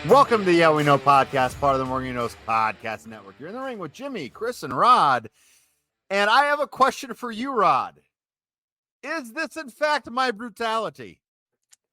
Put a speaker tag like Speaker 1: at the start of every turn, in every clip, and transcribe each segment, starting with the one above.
Speaker 1: Welcome to the Yeah We Know podcast, part of the Morgan Knows Podcast Network. You're in the ring with Jimmy, Chris, and Rod. And I have a question for you, Rod. Is this, in fact, my brutality?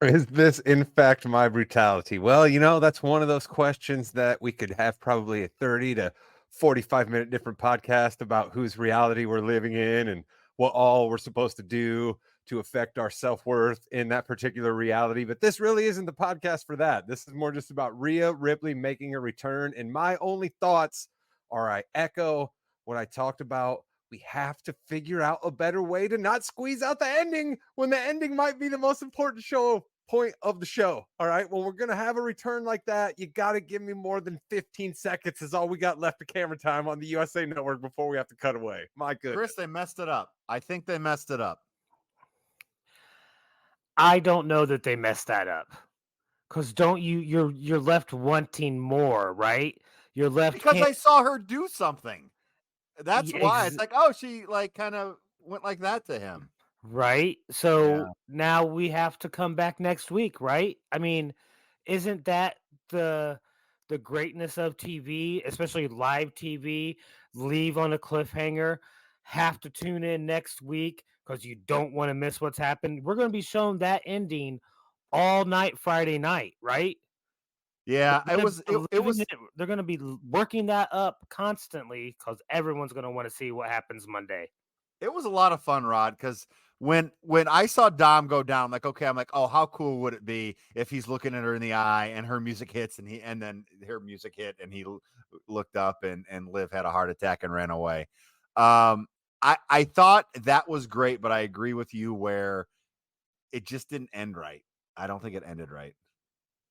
Speaker 2: Is this, in fact, my brutality? Well, that's one of those questions that we could have probably a 30 to 45-minute different podcast about whose reality we're living in and what all we're supposed to do to affect our self-worth in that particular reality. But this really isn't the podcast for that. This is more just about Rhea Ripley making a return. And my only thoughts are I echo what I talked about. We have to figure out a better way to not squeeze out the ending when the ending might be the most important point of the show. All right. Well, we're going to have a return like that. You got to give me more than 15 seconds is all we got left of camera time on the USA Network before we have to cut away. My goodness.
Speaker 1: Chris, they messed it up. I think they messed it up.
Speaker 3: I don't know that they messed that up. Because you're left wanting more, right? You're left
Speaker 1: because I saw her do something. That's why it's like, oh, she like kind of went like that to him.
Speaker 3: Right. So now we have to come back next week, right? I mean, isn't that the greatness of TV, especially live TV? Leave on a cliffhanger. Have to tune in next week because you don't want to miss what's happened. We're going to be shown that ending all night Friday night, right?
Speaker 1: Yeah, it was.
Speaker 3: They're going to be working that up constantly because everyone's going to want to see what happens Monday.
Speaker 1: It was a lot of fun, Rod, because when I saw Dom go down, I'm like, okay, I'm like, oh, how cool would it be if he's looking at her in the eye and her music hits and then her music hit and he looked up and Liv had a heart attack and ran away. I thought that was great, but I agree with you where it just didn't end right. I don't think it ended right.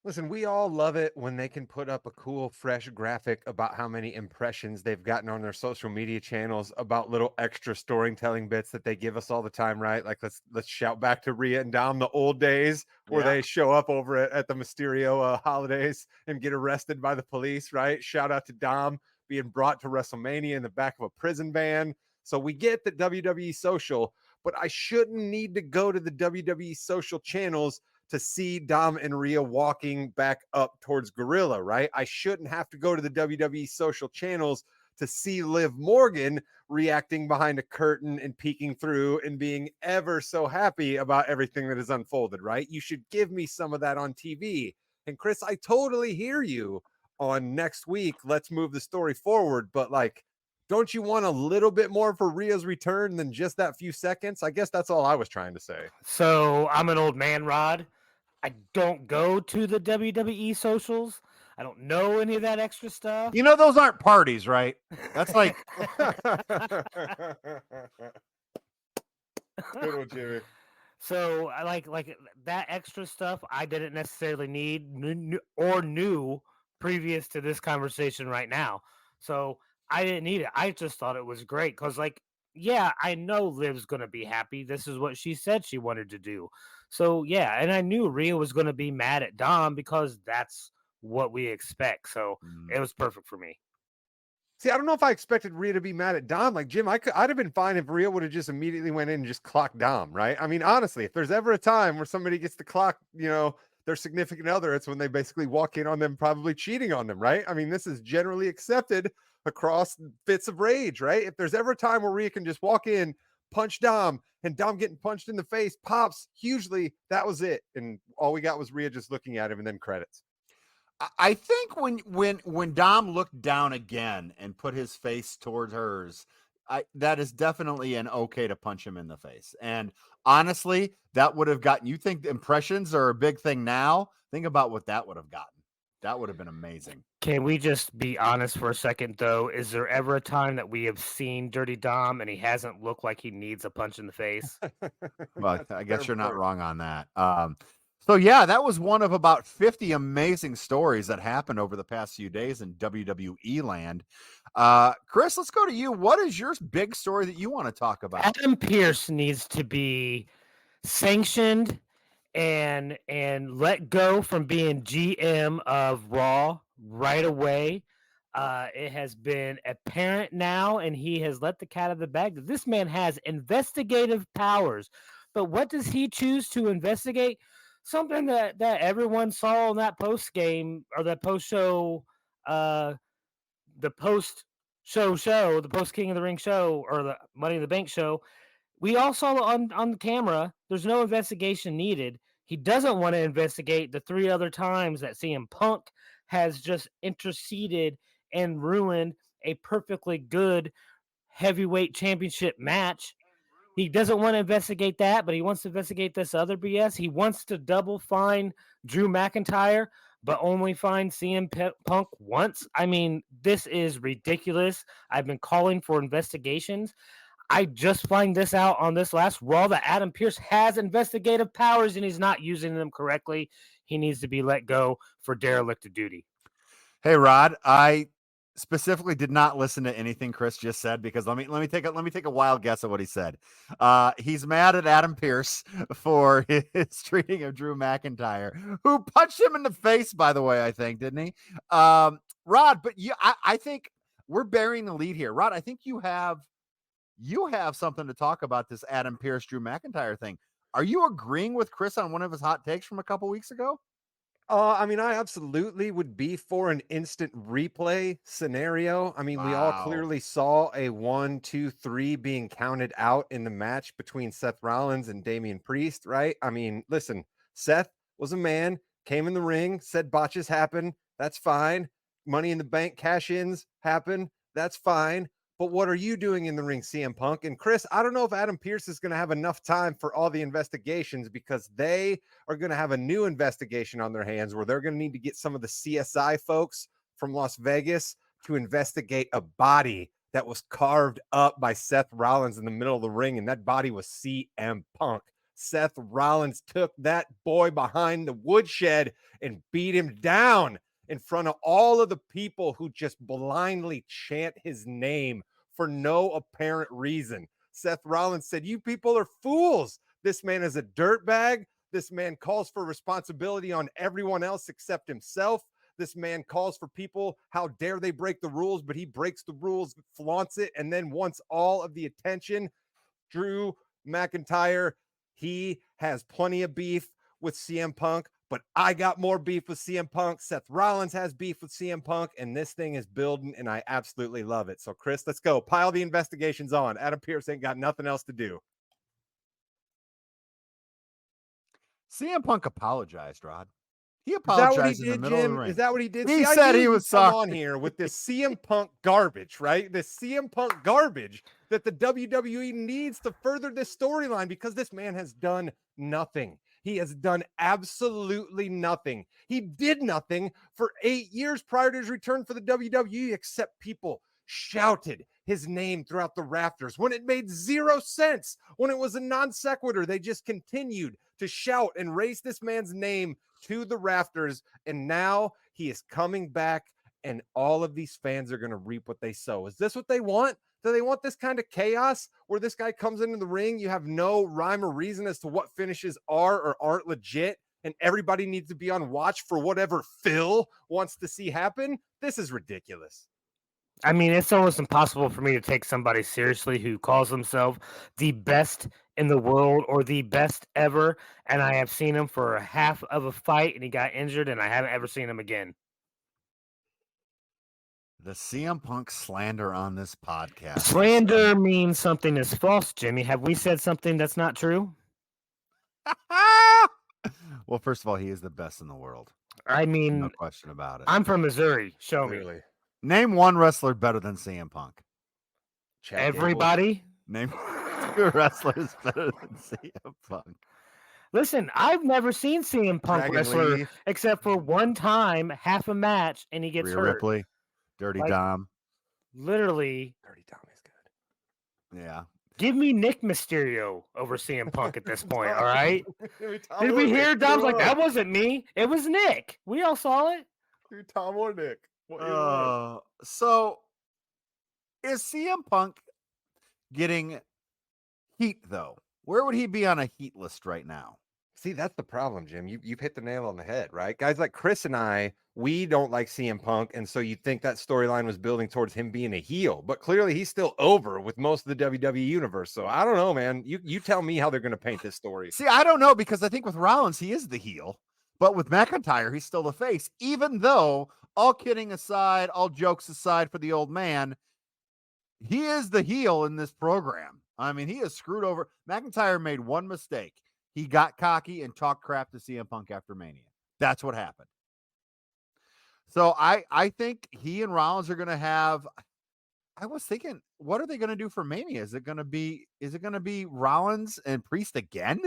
Speaker 2: Listen, we all love it when they can put up a cool, fresh graphic about how many impressions they've gotten on their social media channels about little extra storytelling bits that they give us all the time, right? Like let's shout back to Rhea and Dom, the old days where they show up over at the Mysterio holidays and get arrested by the police, right? Shout out to Dom being brought to WrestleMania in the back of a prison van. So we get that WWE social, but I shouldn't need to go to the WWE social channels to see Dom and Rhea walking back up towards Gorilla, right? I shouldn't have to go to the WWE social channels to see Liv Morgan reacting behind a curtain and peeking through and being ever so happy about everything that has unfolded, right? You should give me some of that on TV. And Chris, I totally hear you on next week. Let's move the story forward. But like, don't you want a little bit more for Rhea's return than just that few seconds? I guess that's all I was trying to say.
Speaker 3: So I'm an old man, Rod. I don't go to the WWE socials. I don't know any of that extra stuff.
Speaker 1: You know, those aren't parties, right? That's like
Speaker 2: Good one, Jimmy.
Speaker 3: So I like that extra stuff I didn't necessarily need or knew previous to this conversation right now. So I didn't need it. I just thought it was great because like, yeah, I know Liv's going to be happy. This is what she said she wanted to do. So yeah, and I knew Rhea was going to be mad at Dom because that's what we expect. So it was perfect for me.
Speaker 2: See, I don't know if I expected Rhea to be mad at Dom. Like, Jim, I'd have been fine if Rhea would have just immediately went in and just clocked Dom, right? I mean, honestly, if there's ever a time where somebody gets to clock, their significant other, it's when they basically walk in on them probably cheating on them, right? I mean, this is generally accepted across fits of rage, right? If there's ever a time where Rhea can just walk in, punch Dom, and Dom getting punched in the face pops hugely, that was it. And all we got was Rhea just looking at him and then credits.
Speaker 1: I think when Dom looked down again and put his face towards hers, that is definitely an okay to punch him in the face. And honestly, that would have gotten, you think the impressions are a big thing now? Think about what that would have gotten. That would have been amazing.
Speaker 3: Can we just be honest for a second, though? Is there ever a time that we have seen Dirty Dom and he hasn't looked like he needs a punch in the face?
Speaker 1: Well, I guess you're not wrong on that. So, yeah, that was one of about 50 amazing stories that happened over the past few days in WWE land. Chris, let's go to you. What is your big story that you want to talk about?
Speaker 3: Adam Pearce needs to be sanctioned and let go from being GM of Raw right away. It has been apparent now, and he has let the cat out of the bag that this man has investigative powers. But what does he choose to investigate? something that everyone saw in that post game or that post show, the post show, the post King of the Ring show or the Money in the Bank show. We all saw on the camera. There's no investigation needed. He doesn't want to investigate the 3 other times that CM Punk has just interceded and ruined a perfectly good heavyweight championship match. He doesn't want to investigate that, but he wants to investigate this other BS. He wants to double fine Drew McIntyre, but only fine CM Punk once. I mean, this is ridiculous. I've been calling for investigations. I just find this out on this last Raw that Adam Pearce has investigative powers and he's not using them correctly. He needs to be let go for derelict of duty.
Speaker 1: Hey, Rod, I specifically did not listen to anything Chris just said because let me take a wild guess at what he said. He's mad at Adam Pearce for his treating of Drew McIntyre, who punched him in the face, by the way, I think, didn't he? Rod, but I think we're burying the lead here. Rod, I think you have something to talk about this Adam Pearce Drew McIntyre thing. Are you agreeing with Chris on one of his hot takes from a couple weeks ago?
Speaker 2: I mean, I absolutely would be for an instant replay scenario. I mean, we all
Speaker 1: Wow.
Speaker 2: clearly saw a 1, 2, 3 being counted out in the match between Seth Rollins and Damian Priest, right? I mean, listen, Seth was a man, came in the ring, said botches happen. That's fine. Money in the Bank cash-ins happen. That's fine. But what are you doing in the ring, CM Punk? And Chris, I don't know if Adam Pearce is going to have enough time for all the investigations because they are going to have a new investigation on their hands where they're going to need to get some of the CSI folks from Las Vegas to investigate a body that was carved up by Seth Rollins in the middle of the ring, and that body was CM Punk. Seth Rollins took that boy behind the woodshed and beat him down in front of all of the people who just blindly chant his name for no apparent reason. Seth Rollins said, "You people are fools. This man is a dirtbag. This man calls for responsibility on everyone else except himself. This man calls for people, how dare they break the rules, but he breaks the rules, flaunts it, and then wants all of the attention." Drew McIntyre, he has plenty of beef with CM Punk, but I got more beef with CM Punk. Seth Rollins has beef with CM Punk, and this thing is building, and I absolutely love it. So, Chris, let's go. Pile the investigations on. Adam Pearce ain't got nothing else to do.
Speaker 1: CM Punk apologized, Rod. He
Speaker 2: Is that what he
Speaker 1: apologized in the
Speaker 2: did,
Speaker 1: middle of the
Speaker 2: Jim?
Speaker 1: ring.
Speaker 2: Is that what he did?
Speaker 1: He
Speaker 2: See,
Speaker 1: said
Speaker 2: I knew
Speaker 1: he
Speaker 2: you'd
Speaker 1: was
Speaker 2: come
Speaker 1: sorry.
Speaker 2: on here with this CM Punk garbage, right? This CM Punk garbage that the WWE needs to further this storyline because this man has done nothing. He has done absolutely nothing. He did nothing for 8 years prior to his return for the WWE, except people shouted his name throughout the rafters when it made zero sense. When it was a non sequitur, they just continued to shout and raise this man's name to the rafters. And now he is coming back, and all of these fans are going to reap what they sow. Is this what they want? Do they want this kind of chaos where this guy comes into the ring? You have no rhyme or reason as to what finishes are or aren't legit, and everybody needs to be on watch for whatever Phil wants to see happen? This is ridiculous.
Speaker 3: I mean, it's almost impossible for me to take somebody seriously who calls himself the best in the world or the best ever. And I have seen him for a half of a fight and he got injured and I haven't ever seen him again.
Speaker 1: The CM Punk slander on this podcast.
Speaker 3: Slander means something is false, Jimmy. Have we said something that's not true?
Speaker 1: Well, first of all, he is the best in the world.
Speaker 3: I mean,
Speaker 1: No question about it.
Speaker 3: I'm from Missouri. Show me.
Speaker 2: Clearly.
Speaker 1: Name one wrestler better than CM Punk.
Speaker 2: Chad Gable.
Speaker 3: Everybody.
Speaker 1: Name two wrestlers better than CM Punk.
Speaker 3: Listen, I've never seen CM Punk
Speaker 2: Dragon
Speaker 3: wrestler
Speaker 2: Lee.
Speaker 3: except for one time, half a match, and he gets
Speaker 1: Rhea
Speaker 3: hurt.
Speaker 1: Ripley, Dirty
Speaker 3: Like-
Speaker 1: Dom.
Speaker 3: Literally,
Speaker 2: Dirty Dom is good.
Speaker 1: Yeah.
Speaker 3: give me Nick Mysterio over CM Punk at this point, all right?
Speaker 2: Tom
Speaker 3: Did
Speaker 2: or
Speaker 3: we
Speaker 2: Nick?
Speaker 3: hear Dom's like,
Speaker 2: Come
Speaker 3: that
Speaker 2: on.
Speaker 3: wasn't me. It was Nick. We all saw it.
Speaker 2: Dude, Tom or Nick? What you want?
Speaker 1: So is CM Punk getting heat though? Where would he be on a heat list right now?
Speaker 2: See, that's the problem, Jim. You've hit the nail on the head, right? Guys like Chris and I, we don't like CM Punk, and so you think that storyline was building towards him being a heel, but clearly he's still over with most of the WWE universe. So I don't know, man. You tell me how they're going to paint this story.
Speaker 1: See, I don't know, because I think with Rollins he is the heel, but with McIntyre he's still the face. Even though, all kidding aside, all jokes aside for the old man, he is the heel in this program. I mean, he is screwed over. McIntyre made one mistake. He got cocky and talked crap to CM Punk after Mania. That's what happened. So I think he and Rollins are going to have. I was thinking, what are they going to do for Mania? Is it going to be Rollins and Priest again,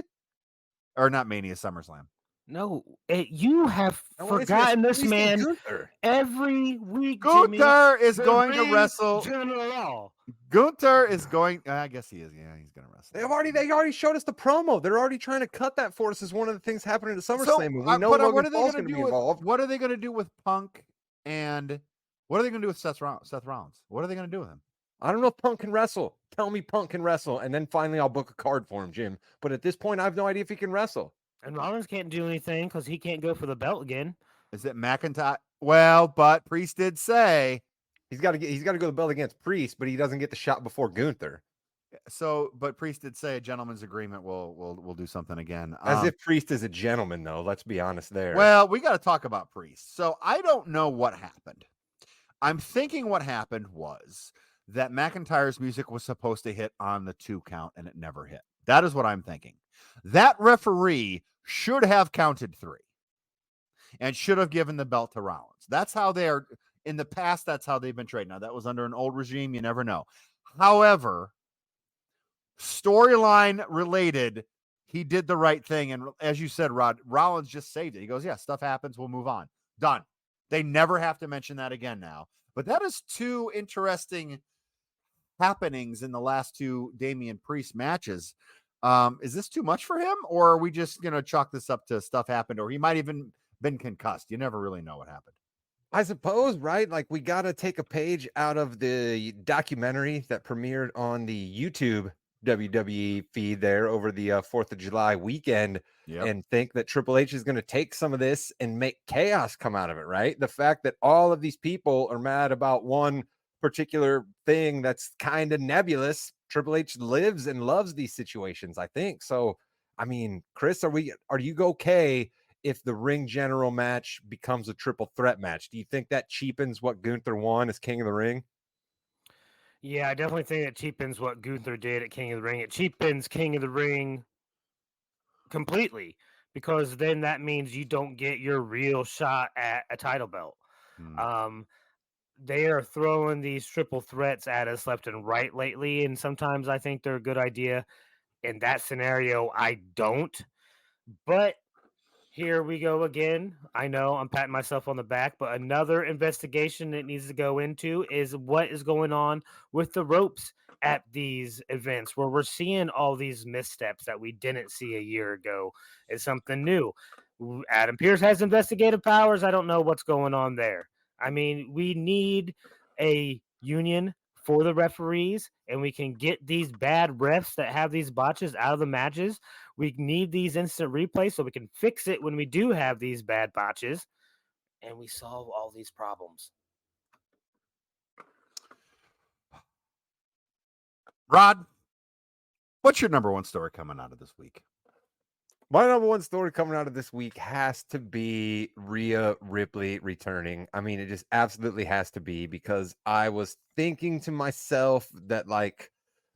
Speaker 1: or not Mania, SummerSlam?
Speaker 3: No, you have
Speaker 2: No, it's gonna
Speaker 3: forgotten this
Speaker 2: Priest and
Speaker 3: man
Speaker 2: Gunther.
Speaker 3: every week. Jimmy,
Speaker 1: Gunther is
Speaker 3: the
Speaker 1: going to
Speaker 3: Ring
Speaker 1: wrestle.
Speaker 3: General.
Speaker 1: Gunther is going. I guess he is. Yeah, he's going to wrestle.
Speaker 2: They already showed us the promo. They're already trying to cut that for us as one of the things happening at SummerSlam.
Speaker 1: So,
Speaker 2: and we know
Speaker 1: but
Speaker 2: Logan
Speaker 1: what are they
Speaker 2: Paul's
Speaker 1: going
Speaker 2: going
Speaker 1: to
Speaker 2: to
Speaker 1: do
Speaker 2: be
Speaker 1: with
Speaker 2: involved.
Speaker 1: what are they going to do with Punk, and what are they going to do with Seth Rollins? What are they going to do with him?
Speaker 2: I don't know if Punk can wrestle. Tell me Punk can wrestle, and then finally I'll book a card for him, Jim. But at this point, I have no idea if he can wrestle.
Speaker 3: And Rollins can't do anything because he can't go for the belt again.
Speaker 1: Is it McIntyre? Well, but Priest did say
Speaker 2: He's got to go the belt against Priest, but he doesn't get the shot before Gunther.
Speaker 1: so. But Priest did say a gentleman's agreement. We'll do something again.
Speaker 2: As if Priest is a gentleman, though. Let's be honest there.
Speaker 1: Well, we got to talk about Priest. So I don't know what happened. I'm thinking what happened was that McIntyre's music was supposed to hit on the 2 count and it never hit. That is what I'm thinking. That referee should have counted 3 and should have given the belt to Rollins. That's how they are in the past. That's how they've been trained. Now, that was under an old regime. You never know. However, storyline related, he did the right thing. And as you said, Rod, Rollins just saved it. He goes, yeah, stuff happens. We'll move on. Done. They never have to mention that again now. But that is 2 interesting happenings in the last 2 Damian Priest matches. Is this too much for him, or are we just going to chalk this up to stuff happened, or he might even been concussed? You never really know what happened.
Speaker 2: I suppose, right? Like, we got to take a page out of the documentary that premiered on the YouTube WWE feed there over the 4th of July weekend and think that Triple H is going to take some of this and make chaos come out of it, right? The fact that all of these people are mad about one particular thing that's kind of nebulous. Triple H lives and loves these situations, I think. So, I mean, Chris, are you okay if the Ring General match becomes a triple threat match? Do you think that cheapens what Gunther won as King of the Ring?
Speaker 3: Yeah, I definitely think it cheapens what Gunther did at King of the Ring. It cheapens King of the Ring completely, because then that means you don't get your real shot at a title belt. They are throwing these triple threats at us left and right lately, and sometimes I think they're a good idea. In that scenario, I don't. But here we go again. I know I'm patting myself on the back, but another investigation that needs to go into is what is going on with the ropes at these events, where we're seeing all these missteps that we didn't see a year ago. It's something new. Adam Pearce has investigative powers. I don't know what's going on there. I mean, we need a union for the referees, and we can get these bad refs that have these botches out of the matches. We need these instant replays so we can fix it when we do have these bad botches, and we solve all these problems.
Speaker 1: Rod, what's your number 1 story coming out of this week?
Speaker 2: My number 1 story coming out of this week has to be Rhea Ripley returning. I mean, it just absolutely has to be, because I was thinking to myself that, like,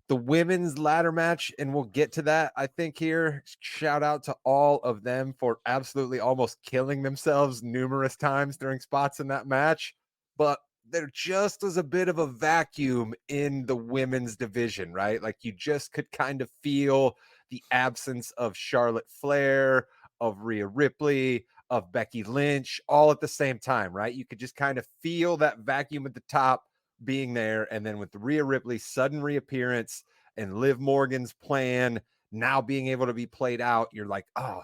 Speaker 2: the women's ladder match, and we'll get to that, I think, here. Shout out to all of them for absolutely almost killing themselves numerous times during spots in that match. But there just was a bit of a vacuum in the women's division, right? Like, you just could kind of feel the absence of Charlotte Flair, of Rhea Ripley, of Becky Lynch, all at the same time, right? You could just kind of feel that vacuum at the top being there. And then with the Rhea Ripley sudden reappearance and Liv Morgan's plan now being able to be played out, you're like, oh,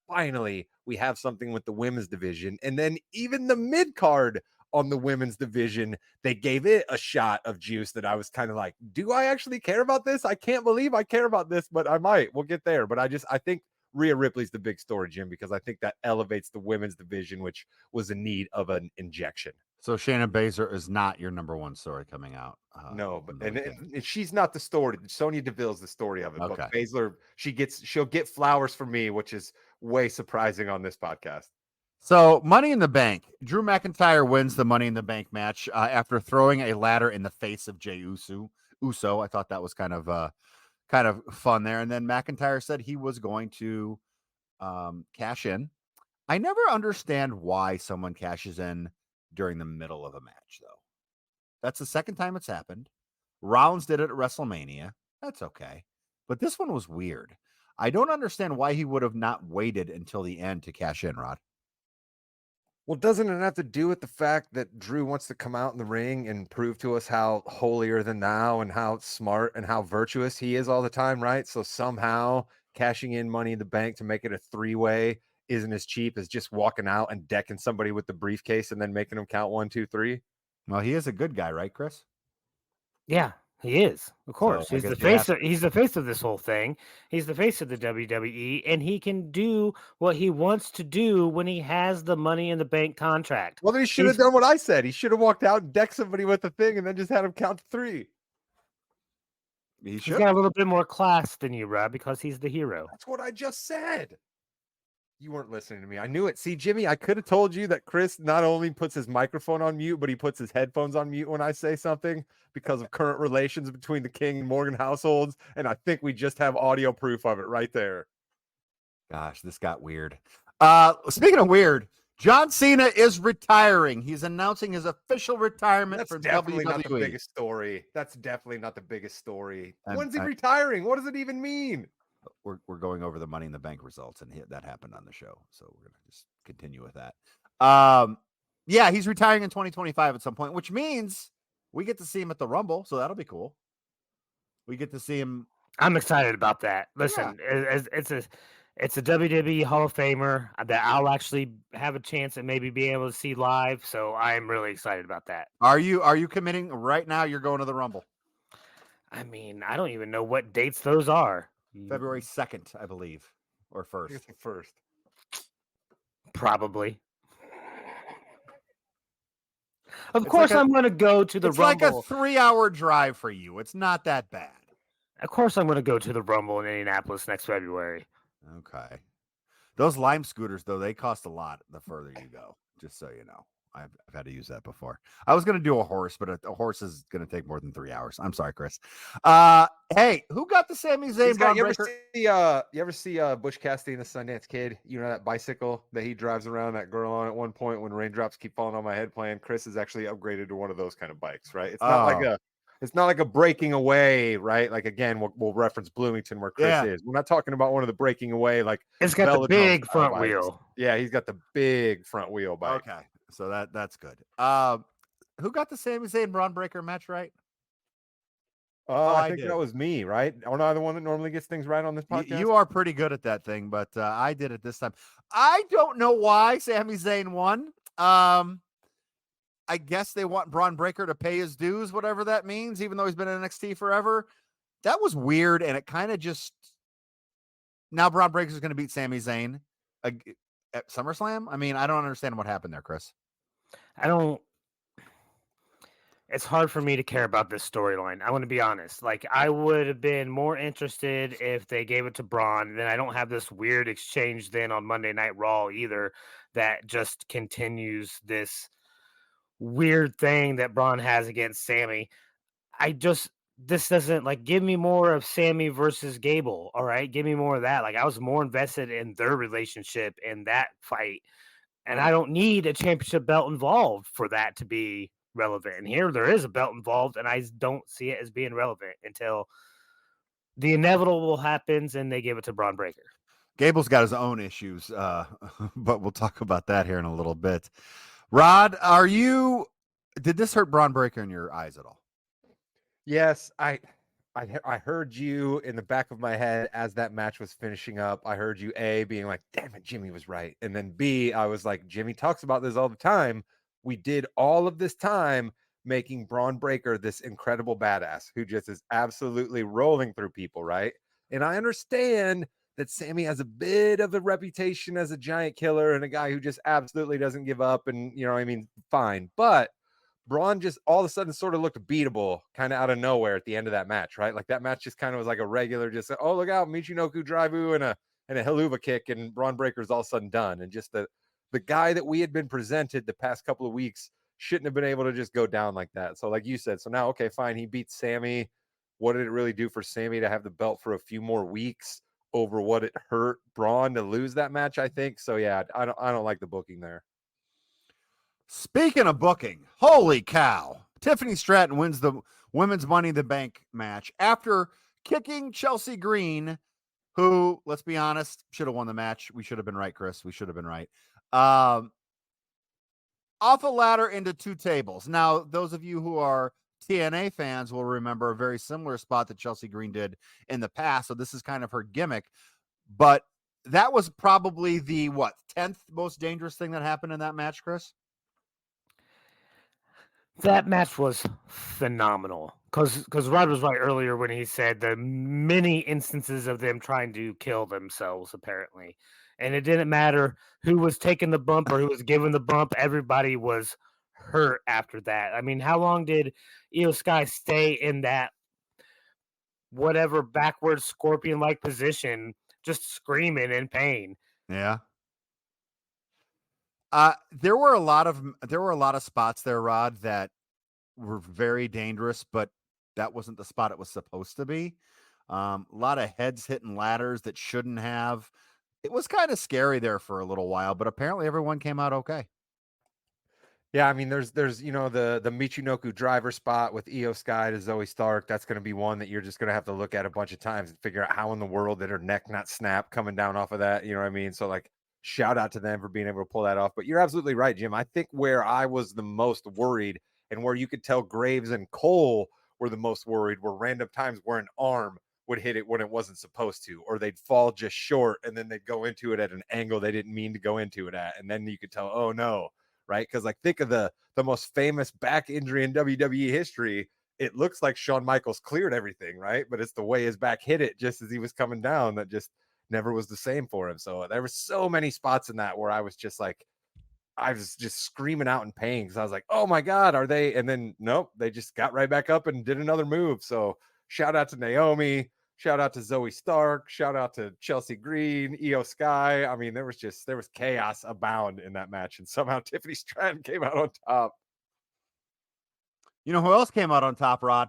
Speaker 2: finally, we have something with the women's division. And then even the mid card on the women's division, they gave it a shot of juice that I was kind of like, do I actually care about this? I can't believe I care about this, but I might. We'll get there. But I think Rhea Ripley's the big story, Jim, because I think that elevates the women's division, which was in need of an injection.
Speaker 1: So Shayna Baszler is not your number one story coming out.
Speaker 2: No, but
Speaker 1: from the weekend.
Speaker 2: and she's not the story. Sonya Deville's the story of it.
Speaker 1: Okay.
Speaker 2: But Baszler, she'll get flowers from me, which is way surprising on this podcast.
Speaker 1: So Money in the Bank. Drew McIntyre wins the Money in the Bank match after throwing a ladder in the face of Jey Uso. I thought that was kind of fun there. And then McIntyre said he was going to cash in. I never understand why someone cashes in during the middle of a match, though. That's the second time it's happened. Rollins did it at WrestleMania. That's okay. But this one was weird. I don't understand why he would have not waited until the end to cash in, Rod.
Speaker 2: Well, doesn't it have to do with the fact that Drew wants to come out in the ring and prove to us how holier than thou and how smart and how virtuous he is all the time, right? So somehow cashing in Money in the Bank to make it a three-way isn't as cheap as just walking out and decking somebody with the briefcase and then making them count 1, 2, 3.
Speaker 1: Well, he is a good guy, right, Chris?
Speaker 3: Yeah, he is. Of course,
Speaker 1: I
Speaker 3: he's the
Speaker 1: guess you
Speaker 3: face.
Speaker 1: have
Speaker 3: He's the face of this whole thing. He's the face of the WWE, and he can do what he wants to do when he has the Money in the Bank contract.
Speaker 2: Well, then he should have done what I said. He should have walked out and decked somebody with the thing and then just had him count to 3.
Speaker 1: He
Speaker 3: He's
Speaker 1: should.
Speaker 3: got a little bit more class than you, Rob, because he's the hero.
Speaker 2: That's what I just said. You weren't listening to me. I knew it. See, Jimmy, I could have told you that Chris not only puts his microphone on mute, but he puts his headphones on mute when I say something because of current relations between the King and Morgan households. And I think we just have audio proof of it right there.
Speaker 1: Gosh, this got weird. Speaking of weird, John Cena is retiring. He's announcing his official retirement
Speaker 2: That's
Speaker 1: from
Speaker 2: definitely not the
Speaker 1: WWE.
Speaker 2: biggest story. That's definitely not the biggest story.
Speaker 1: And
Speaker 2: When's he retiring? What does it even mean?
Speaker 1: We're going over the Money in the Bank results, and that happened on the show, so we're gonna just continue with that. Yeah, he's retiring in 2025 at some point, which means we get to see him at the Rumble, so that'll be cool. We get to see him.
Speaker 3: I'm excited about that. Listen, it's a WWE Hall of Famer that I'll actually have a chance at maybe being able to see live. So I am really excited about that.
Speaker 1: Are you committing right now? You're going to the Rumble.
Speaker 3: I mean, I don't even know what dates those are.
Speaker 1: February 2nd, I believe, or 1st.
Speaker 2: It's the first.
Speaker 3: Probably. Of course, I'm going to go to the
Speaker 1: It's
Speaker 3: Rumble.
Speaker 1: like a 3-hour drive for you. It's not that bad.
Speaker 3: Of course, I'm going to go to the Rumble in Indianapolis next February.
Speaker 1: Okay. Those Lime scooters, though, they cost a lot the further you go, just so you know. I've had to use that before. I was going to do a horse, but a horse is going to take more than 3 hours. I'm sorry, Chris. Hey, who got the Sami Zayn?
Speaker 2: You ever see Butch Cassidy and the Sundance Kid? You know that bicycle that he drives around that girl on at one point when raindrops keep falling on my head playing? Chris is actually upgraded to one of those kind of bikes, right? It's not like a breaking away, right? Like again, we'll reference Bloomington where Chris is. We're not talking about one of the breaking away like
Speaker 3: it's got the big front
Speaker 2: bikes.
Speaker 3: wheel.
Speaker 2: Yeah, he's got the big front wheel bike.
Speaker 1: Okay. So that's good. Who got the Sami Zayn Braun Breaker match right?
Speaker 2: I think that was me, right? Aren't I the one that normally gets things right on this podcast?
Speaker 1: You are pretty good at that thing, but I did it this time. I don't know why Sami Zayn won. I guess they want Braun Breaker to pay his dues, whatever that means, even though he's been in NXT forever. That was weird, and it kind of just... Now Braun Breaker is going to beat Sami Zayn at SummerSlam? I mean, I don't understand what happened there, Chris.
Speaker 3: It's hard for me to care about this storyline. I want to be honest. Like, I would have been more interested if they gave it to Braun. Then I don't have this weird exchange then on Monday Night Raw either that just continues this weird thing that Braun has against Sammy. This doesn't, like, give me more of Sammy versus Gable. All right. Give me more of that. Like, I was more invested in their relationship in that fight. And I don't need a championship belt involved for that to be relevant. And here there is a belt involved, and I don't see it as being relevant until the inevitable happens and they give it to Braun Breaker.
Speaker 1: Gable's got his own issues, but we'll talk about that here in a little bit. Rod, did this hurt Braun Breaker in your eyes at all?
Speaker 2: Yes, I heard you in the back of my head as that match was finishing up. I heard you A, being like, damn it, Jimmy was right. And then B, I was like, Jimmy talks about this all the time. We did all of this time making Braun Breaker this incredible badass who just is absolutely rolling through people, right? And I understand that Sammy has a bit of a reputation as a giant killer and a guy who just absolutely doesn't give up. And, you know, I mean, fine. But Braun just all of a sudden sort of looked beatable kind of out of nowhere at the end of that match, right? Like that match just kind of was like a regular, just, oh, look out, Michinoku Drive-U and a Helluva kick, and Braun Breaker's all of a sudden done. And just the guy that we had been presented the past couple of weeks shouldn't have been able to just go down like that. So like you said, so now, okay, fine. He beats Sammy. What did it really do for Sammy to have the belt for a few more weeks over what it hurt Braun to lose that match? I think so. Yeah, I don't like the booking there.
Speaker 1: Speaking of booking, holy cow. Tiffany Stratton wins the women's Money in the Bank match after kicking Chelsea Green, who, let's be honest, should have won the match. We should have been right, Chris. We should have been right. Off a ladder into 2 tables. Now, those of you who are TNA fans will remember a very similar spot that Chelsea Green did in the past. So this is kind of her gimmick. But that was probably the, 10th most dangerous thing that happened in that match, Chris?
Speaker 3: That match was phenomenal because Rod was right earlier when he said the many instances of them trying to kill themselves, apparently. And it didn't matter who was taking the bump or who was giving the bump. Everybody was hurt after that. I mean, how long did Io Sky stay in that whatever backward scorpion-like position, just screaming in pain?
Speaker 1: Yeah. There were a lot of spots there, Rod, that were very dangerous, but that wasn't the spot it was supposed to be. A lot of heads hitting ladders that shouldn't have. It was kind of scary there for a little while, but apparently everyone came out okay.
Speaker 2: Yeah, I mean, there's you know the Michinoku driver spot with Io Sky to Zoe Stark. That's going to be one that you're just going to have to look at a bunch of times and figure out how in the world did her neck not snap coming down off of that. You know what I mean? So like, shout out to them for being able to pull that off. But you're absolutely right, Jim. I think where I was the most worried and where you could tell Graves and Cole were the most worried were random times where an arm would hit it when it wasn't supposed to, or they'd fall just short and then they'd go into it at an angle they didn't mean to go into it at. And then you could tell, oh no. Right? Because like think of the most famous back injury in WWE history. It looks like Shawn Michaels cleared everything, right? But it's the way his back hit it just as he was coming down that just never was the same for him. So there were so many spots in that where I was just like, I was just screaming out in pain because I was like, oh my God, are they? And then nope, they just got right back up and did another move. So shout out to Naomi. Shout out to Zoe Stark. Shout out to Chelsea Green, Io Sky. I mean, there was chaos abound in that match, and somehow Tiffany Stratton came out on top.
Speaker 1: You know who else came out on top, Rod?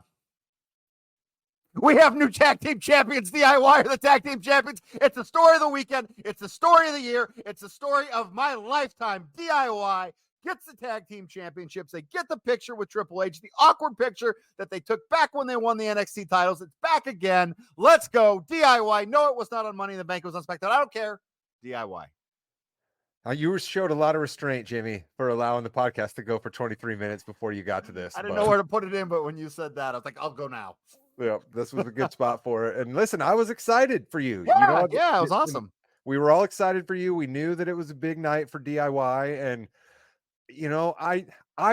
Speaker 1: We have new tag team champions. DIY are the tag team champions. It's the story of the weekend. It's the story of the year. It's the story of my lifetime. DIY gets the tag team championships. They get the picture with Triple H, the awkward picture that they took back when they won the NXT titles. It's back again. Let's go. DIY. No, it was not on Money in the Bank. It was on SmackDown. I don't care. DIY.
Speaker 2: You showed a lot of restraint, Jimmy, for allowing the podcast to go for 23 minutes before you got to this.
Speaker 1: I didn't know where to put it in, but when you said that, I was like, I'll go now.
Speaker 2: Yeah, this was a good spot for it. And listen, I was excited for you.
Speaker 1: Yeah,
Speaker 2: you know,
Speaker 1: it was awesome.
Speaker 2: We were all excited for you. We knew that it was a big night for DIY, and you know, I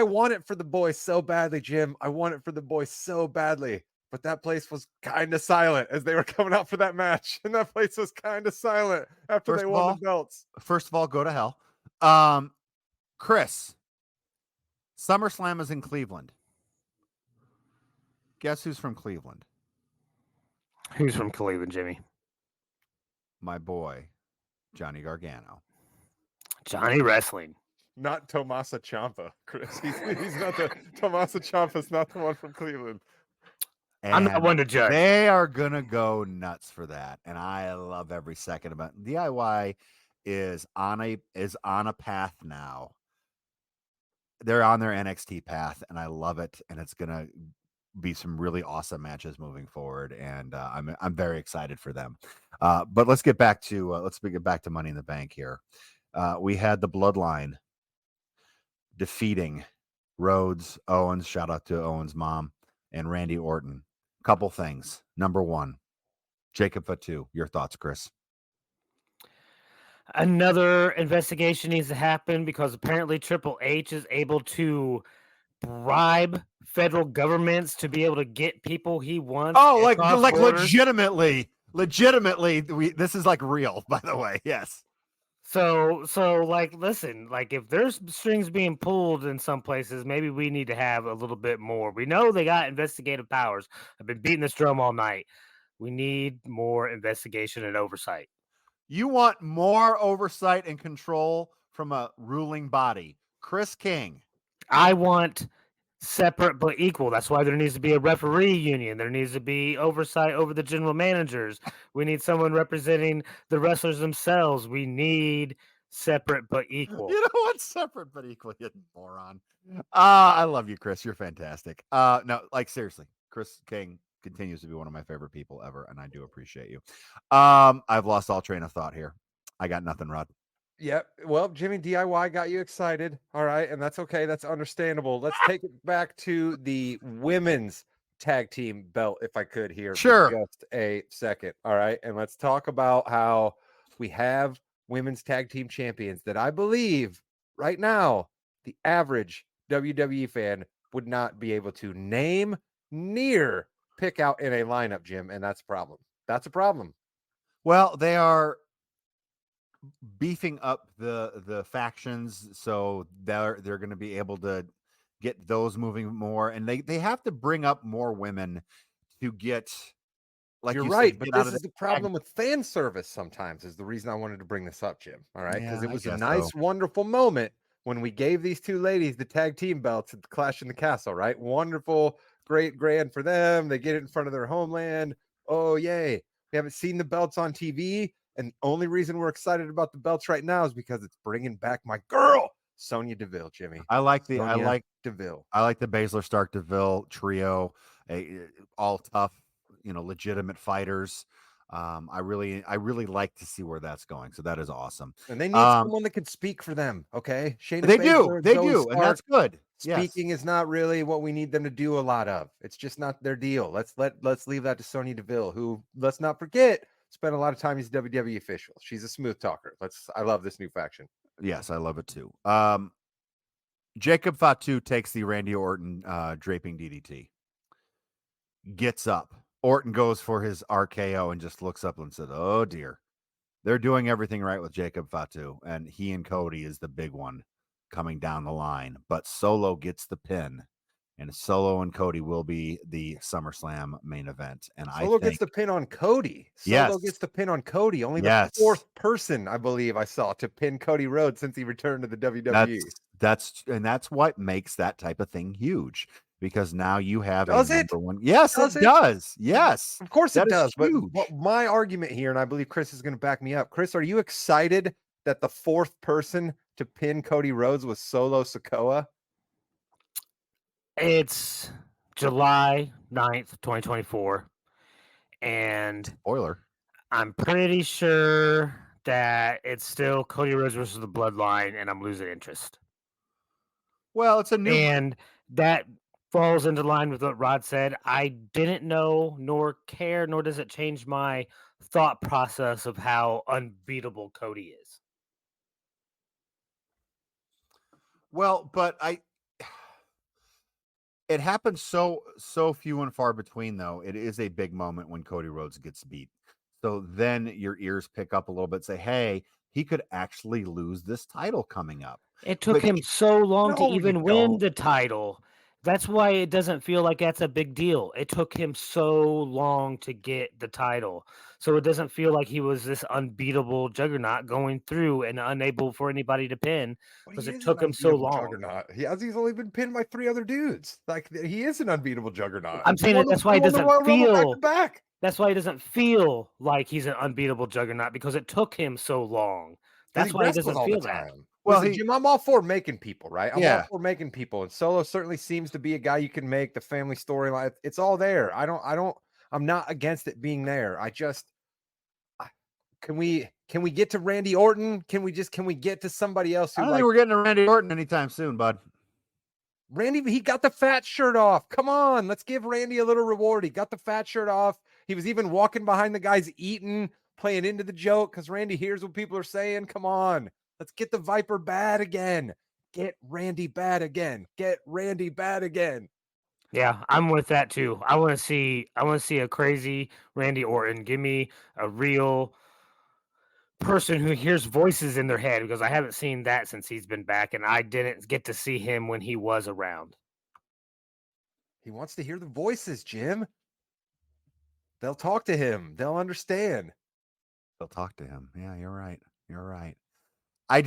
Speaker 2: want it for the boys so badly, Jim. I want it for the boys so badly. But that place was kind of silent as they were coming out for that match. And that place was kind of silent after they won the belts.
Speaker 1: First of all, go to hell. Chris, SummerSlam is in Cleveland. Guess who's from Cleveland?
Speaker 3: Who's from Cleveland, Jimmy?
Speaker 1: My boy, Johnny Gargano.
Speaker 3: Johnny Wrestling.
Speaker 2: Not Tommaso Ciampa, Chris. He's not the Tommaso Ciampa's not the one from Cleveland.
Speaker 1: And
Speaker 3: I'm not one to judge.
Speaker 1: They are gonna go nuts for that, and I love every second about it. DIY is on a path now. They're on their NXT path, and I love it. And it's gonna be some really awesome matches moving forward, and I'm very excited for them. But let's get back to Money in the Bank here. We had the Bloodline defeating Rhodes, Owens. Shout out to Owens' mom and Randy Orton. Couple things. Number one, Jacob Fatu. Your thoughts, Chris?
Speaker 3: Another investigation needs to happen because apparently Triple H is able to bribe federal governments to be able to get people he wants.
Speaker 1: Oh, like legitimately. legitimately, this is like real, by the way. Yes.
Speaker 3: So like, listen, like if there's strings being pulled in some places, maybe we need to have a little bit more. We know they got investigative powers. I've been beating this drum all night. We need more investigation and oversight.
Speaker 1: You want more oversight and control from a ruling body. Chris King.
Speaker 3: I want separate but equal. That's why there needs to be a referee union. There needs to be oversight over the general managers. We need someone representing the wrestlers themselves. We need separate but equal.
Speaker 1: You know what? Separate but equal, you moron. I love you, Chris. You're fantastic. No, like seriously, Chris King continues to be one of my favorite people ever, and I do appreciate you. I've lost all train of thought here. I got nothing, Rod.
Speaker 2: Yep. Well, Jimmy DIY got you excited. All right. And that's okay. That's understandable. Let's take it back to the women's tag team belt, if I could here. for
Speaker 1: Sure.
Speaker 2: Just a second. All right. And let's talk about how we have women's tag team champions that I believe right now the average WWE fan would not be able to name, near, pick out in a lineup, Jim. And that's a problem. That's a problem.
Speaker 1: Well, they are beefing up the factions, so they're going to be able to get those moving more, and they have to bring up more women to get. Like
Speaker 2: You're
Speaker 1: you
Speaker 2: right,
Speaker 1: said,
Speaker 2: but
Speaker 1: get out
Speaker 2: this
Speaker 1: of
Speaker 2: is the problem with fan service sometimes is the reason I wanted to bring this up, Jim. All right. Because
Speaker 1: Yeah,
Speaker 2: it
Speaker 1: I
Speaker 2: was a
Speaker 1: guess
Speaker 2: nice,
Speaker 1: so.
Speaker 2: wonderful moment when we gave these two ladies the tag team belts at the Clash in the Castle, right? Wonderful, great, grand for them. They get it in front of their homeland. Oh, yay. We haven't seen the belts on TV. And the only reason we're excited about the belts right now is because it's bringing back my girl, Sonya Deville, Jimmy.
Speaker 1: I like the
Speaker 2: Deville.
Speaker 1: I like the Baszler Stark Deville trio, all tough, legitimate fighters. I really like to see where that's going. So that is awesome.
Speaker 2: And they need someone that can speak for them. Okay. Shayna
Speaker 1: They
Speaker 2: Baszler,
Speaker 1: do,
Speaker 2: Zoe
Speaker 1: and that's
Speaker 2: Stark,
Speaker 1: good. Yes.
Speaker 2: speaking is not really what we need them to do a lot of. It's just not their deal. Let's leave that to Sonya Deville, who, let's not forget, spent a lot of time as WWE official. She's a smooth talker. I love this new faction.
Speaker 1: Yes, I love it too. Jacob Fatu takes the Randy Orton draping DDT. Gets up. Orton goes for his RKO and just looks up and said, "Oh dear." They're doing everything right with Jacob Fatu, and he and Cody is the big one coming down the line. But Solo gets the pin, and Solo and Cody will be the SummerSlam main event. And
Speaker 2: Solo
Speaker 1: I think
Speaker 2: gets the pin on Cody. Solo
Speaker 1: Yes.
Speaker 2: gets the pin on Cody. Only the
Speaker 1: Yes.
Speaker 2: fourth person, I believe, I saw to pin Cody Rhodes since he returned to the WWE.
Speaker 1: that's what makes that type of thing huge, because now you have
Speaker 2: Does
Speaker 1: a
Speaker 2: it?
Speaker 1: number one. Yes,
Speaker 2: Does
Speaker 1: it
Speaker 2: it?
Speaker 1: does. Yes.
Speaker 2: Of course
Speaker 1: That
Speaker 2: it
Speaker 1: is
Speaker 2: does. But
Speaker 1: huge.
Speaker 2: my argument here, and I believe Chris is going to back me up. Chris, are you excited that the fourth person to pin Cody Rhodes was Solo Sikoa?
Speaker 3: It's July 9th, 2024. And
Speaker 1: Spoiler.
Speaker 3: I'm pretty sure that it's still Cody Rhodes versus the Bloodline, and I'm losing interest.
Speaker 1: Well, it's a new
Speaker 3: And that falls into line with what Rod said. I didn't know nor care, nor does it change my thought process of how unbeatable Cody is.
Speaker 1: Well, but it happens so few and far between, though. It is a big moment when Cody Rhodes gets beat. So then your ears pick up a little bit, say, hey, he could actually lose this title coming up.
Speaker 3: It took
Speaker 1: But
Speaker 3: him so long to
Speaker 2: No, you
Speaker 3: even win
Speaker 2: don't.
Speaker 3: the title. That's why it doesn't feel like that's a big deal. It took him so long to get the title. So it doesn't feel like he was this unbeatable juggernaut going through and unable for anybody to pin
Speaker 2: But
Speaker 3: because
Speaker 2: he
Speaker 3: it
Speaker 2: is
Speaker 3: took
Speaker 2: an
Speaker 3: him so
Speaker 2: unbeatable
Speaker 3: long.
Speaker 2: Juggernaut. He's only been pinned by 3 other dudes. Like, he is an unbeatable juggernaut.
Speaker 3: I'm saying
Speaker 2: He won
Speaker 3: that's
Speaker 2: the-
Speaker 3: why
Speaker 2: he
Speaker 3: it
Speaker 2: won the
Speaker 3: doesn't
Speaker 2: Royal Rumble
Speaker 3: feel
Speaker 2: back-to-back.
Speaker 3: that's why it doesn't feel like he's an unbeatable juggernaut because it took him so long. That's
Speaker 2: He
Speaker 3: why it
Speaker 2: wrestles
Speaker 3: doesn't
Speaker 2: all
Speaker 3: feel
Speaker 2: the
Speaker 3: that.
Speaker 2: time.
Speaker 1: Well,
Speaker 2: Listen, Jim, I'm all for making people, right? I'm all
Speaker 1: Yeah.
Speaker 2: for making people, and Solo certainly seems to be a guy you can make. The family storyline, it's all there. I'm not against it being there. Can we get to Randy Orton? Can we get to somebody else
Speaker 1: I
Speaker 2: who,
Speaker 1: don't
Speaker 2: like,
Speaker 1: think we're getting to Randy Orton anytime soon, bud.
Speaker 2: Randy? He got the fat shirt off. Come on, let's give Randy a little reward. He got the fat shirt off. He was even walking behind the guys eating, playing into the joke because Randy hears what people are saying. Come on, let's get the Viper bad again. Get Randy bad again. Get Randy bad again.
Speaker 3: Yeah, I'm with that too. I want to see a crazy Randy Orton. Give me a real person who hears voices in their head because I haven't seen that since he's been back, and I didn't get to see him when he was around.
Speaker 2: He wants to hear the voices, Jim. They'll talk to him. They'll understand.
Speaker 1: They'll talk to him. Yeah, you're right. You're right. I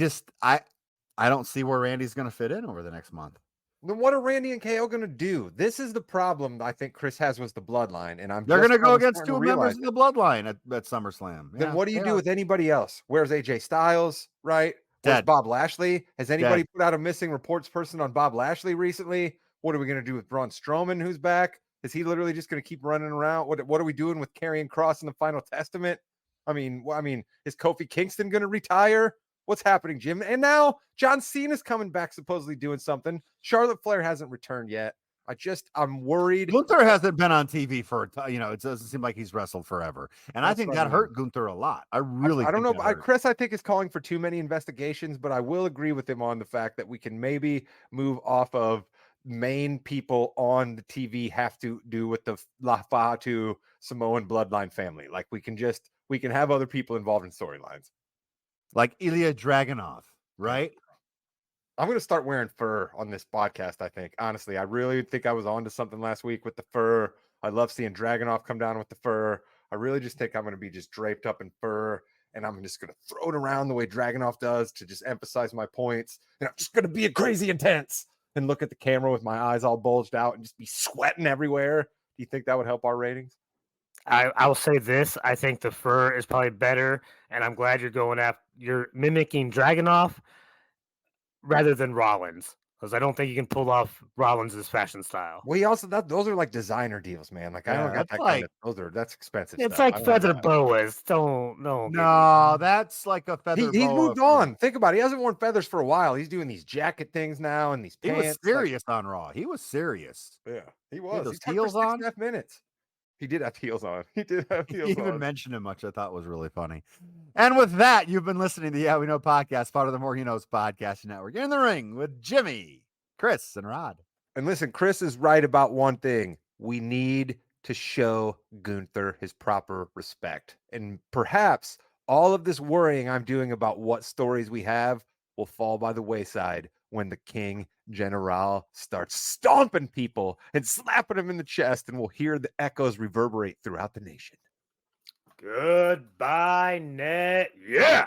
Speaker 1: don't see where Randy's going to fit in over the next month.
Speaker 2: Then what are Randy and KO going to do? This is the problem I think Chris has with the bloodline, and
Speaker 1: They're going to go
Speaker 2: finally
Speaker 1: against
Speaker 2: starting
Speaker 1: two
Speaker 2: to
Speaker 1: members
Speaker 2: realize
Speaker 1: of the bloodline at SummerSlam.
Speaker 2: Then
Speaker 1: Yeah,
Speaker 2: what do you
Speaker 1: they
Speaker 2: do
Speaker 1: are.
Speaker 2: with anybody else? Where's AJ Styles? Right? Where's
Speaker 1: Dead.
Speaker 2: Bob Lashley? Has anybody
Speaker 1: Dead.
Speaker 2: put out a missing reports person on Bob Lashley recently? What are we going to do with Braun Strowman, who's back? Is he literally just going to keep running around? What are we doing with Karrion Kross in the Final Testament? I mean, is Kofi Kingston going to retire? What's happening, Jim? And now John Cena's coming back, supposedly doing something. Charlotte Flair hasn't returned yet. I'm worried.
Speaker 1: Gunther hasn't been on TV for it doesn't seem like he's wrestled forever, and I
Speaker 2: That's
Speaker 1: think
Speaker 2: what I
Speaker 1: that
Speaker 2: mean.
Speaker 1: hurt Gunther a lot. I really,
Speaker 2: I don't
Speaker 1: think
Speaker 2: know.
Speaker 1: that hurt.
Speaker 2: Chris, I think is calling for too many investigations, but I will agree with him on the fact that we can maybe move off of main people on the TV have to do with the Lafatu Samoan bloodline family. Like we can have other people involved in storylines.
Speaker 1: Like Ilya Dragunov, right?
Speaker 2: I'm going to start wearing fur on this podcast, I think. Honestly, I really think I was onto something last week with the fur. I love seeing Dragunov come down with the fur. I really just think I'm going to be just draped up in fur, and I'm just going to throw it around the way Dragunov does to just emphasize my points. And I'm just going to be a crazy intense and look at the camera with my eyes all bulged out and just be sweating everywhere. Do you think that would help our ratings?
Speaker 3: I will say this: I think the fur is probably better, and I'm glad you're mimicking Dragunov rather than Rollins because I don't think you can pull off Rollins' fashion style.
Speaker 2: Well, he also those are like designer deals, man. Like I don't got
Speaker 1: that's
Speaker 2: that kind of that's expensive
Speaker 3: It's
Speaker 2: stuff.
Speaker 3: like
Speaker 2: I don't have
Speaker 3: feather
Speaker 2: that.
Speaker 3: boas. Don't
Speaker 1: No, that's like a feather.
Speaker 2: He's
Speaker 1: boa
Speaker 2: moved
Speaker 1: from-
Speaker 2: on. Think about it. He hasn't worn feathers for a while. He's doing these jacket things now and these
Speaker 1: He
Speaker 2: pants.
Speaker 1: was serious on Raw. He was serious.
Speaker 2: Yeah, he
Speaker 1: had
Speaker 2: was.
Speaker 1: those
Speaker 2: He talked
Speaker 1: heels
Speaker 2: for 6
Speaker 1: on?
Speaker 2: and a half minutes. He did have heels on. He did have
Speaker 1: He
Speaker 2: heels
Speaker 1: even
Speaker 2: on.
Speaker 1: mentioned him, which I thought was really funny. And with that, you've been listening to the Yeah We Know podcast, part of the More You Knows podcast network. You're in the ring with Jimmy, Chris, and Rod.
Speaker 2: And listen, Chris is right about one thing. We need to show Gunther his proper respect. And perhaps all of this worrying I'm doing about what stories we have will fall by the wayside when the King General starts stomping people and slapping them in the chest, and we'll hear the echoes reverberate throughout the nation.
Speaker 3: Goodbye, net. Yeah.